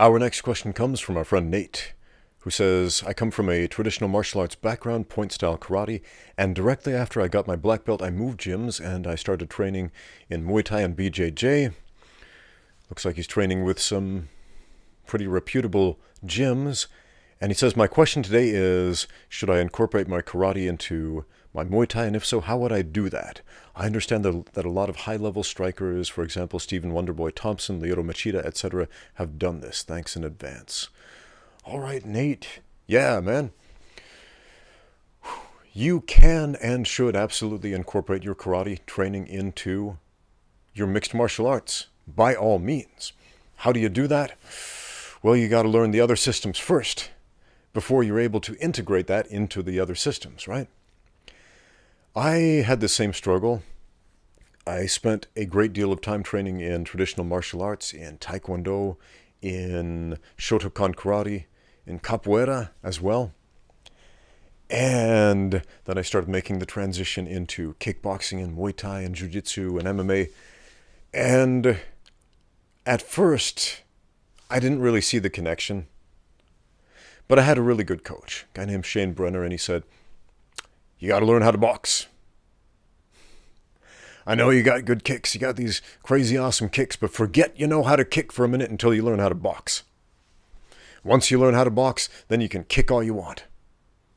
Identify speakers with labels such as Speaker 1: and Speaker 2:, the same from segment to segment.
Speaker 1: Our next question comes from our friend Nate, who says, I come from a traditional martial arts background, point-style karate, and directly after I got my black belt, I moved gyms and I started training in Muay Thai and BJJ. Looks like he's training with some pretty reputable gyms. And he says, my question today is, should I incorporate my karate into my Muay Thai, and if so, how would I do that? I understand that a lot of high-level strikers, for example, Stephen Wonderboy Thompson, Lyoto Machida, etc., have done this. Thanks in advance. All right, Nate. Yeah, man. You can and should absolutely incorporate your karate training into your mixed martial arts, by all means. How do you do that? Well, you got to learn the other systems first before you're able to integrate that into the other systems, right? I had the same struggle. I spent a great deal of time training in traditional martial arts, in Taekwondo, in Shotokan karate, in capoeira as well. And then I started making the transition into kickboxing and Muay Thai and Jiu-Jitsu and MMA. And at first, I didn't really see the connection. But I had a really good coach, a guy named Shane Brenner, and he said, you got to learn how to box. I know you got good kicks, you got these crazy awesome kicks, but forget you know how to kick for a minute until you learn how to box. Once you learn how to box, then you can kick all you want.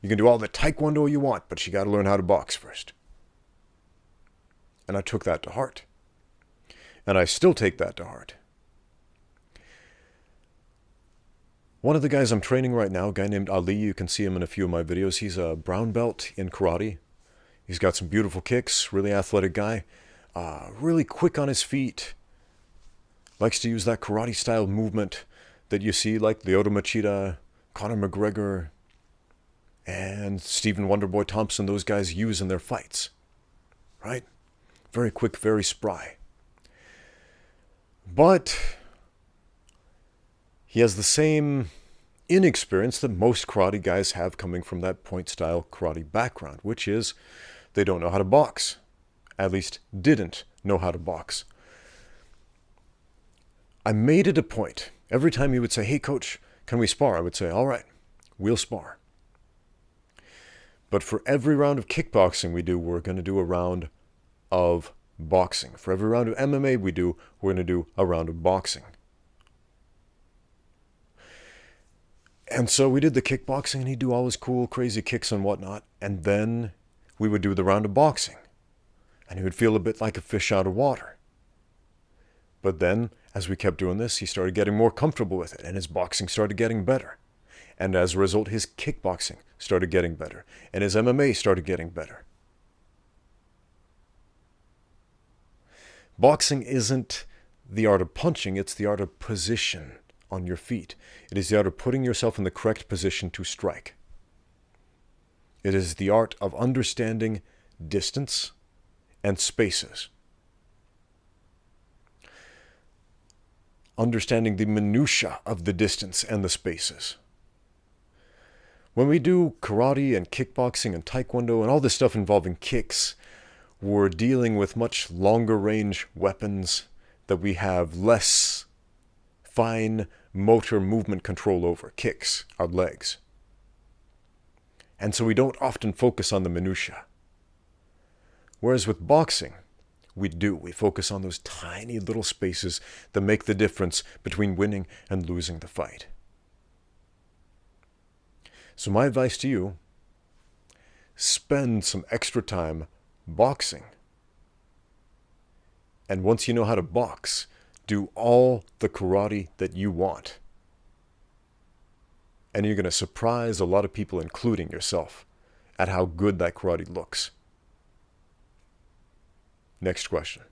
Speaker 1: You can do all the Taekwondo you want, but you got to learn how to box first. And I took that to heart. And I still take that to heart. One of the guys I'm training right now, a guy named Ali, you can see him in a few of my videos. He's a brown belt in karate. He's got some beautiful kicks, really athletic guy, really quick on his feet. Likes to use that karate style movement that you see like Lyoto Machida, Conor McGregor, and Stephen Wonderboy Thompson, those guys use in their fights, right? Very quick, very spry. But he has the same inexperience that most karate guys have coming from that point-style karate background, which is they don't know how to box. At least didn't know how to box. I made it a point. Every time he would say, hey, coach, can we spar? I would say, all right, we'll spar. But for every round of kickboxing we do, we're going to do a round of boxing. For every round of MMA we do, we're going to do a round of boxing. And so we did the kickboxing, and he'd do all his cool, crazy kicks and whatnot. And then we would do the round of boxing. And he would feel a bit like a fish out of water. But then, as we kept doing this, he started getting more comfortable with it, and his boxing started getting better. And as a result, his kickboxing started getting better, and his MMA started getting better. Boxing isn't the art of punching, it's the art of position on your feet. It is the art of putting yourself in the correct position to strike. It is the art of understanding distance and spaces. Understanding the minutiae of the distance and the spaces. When we do karate and kickboxing and taekwondo and all this stuff involving kicks, we're dealing with much longer range weapons that we have less fine motor movement control over. Kicks, our legs. And so we don't often focus on the minutiae. Whereas with boxing, we do. We focus on those tiny little spaces that make the difference between winning and losing the fight. So my advice to you, spend some extra time boxing. And once you know how to box, do all the karate that you want. And you're going to surprise a lot of people, including yourself, at how good that karate looks. Next question.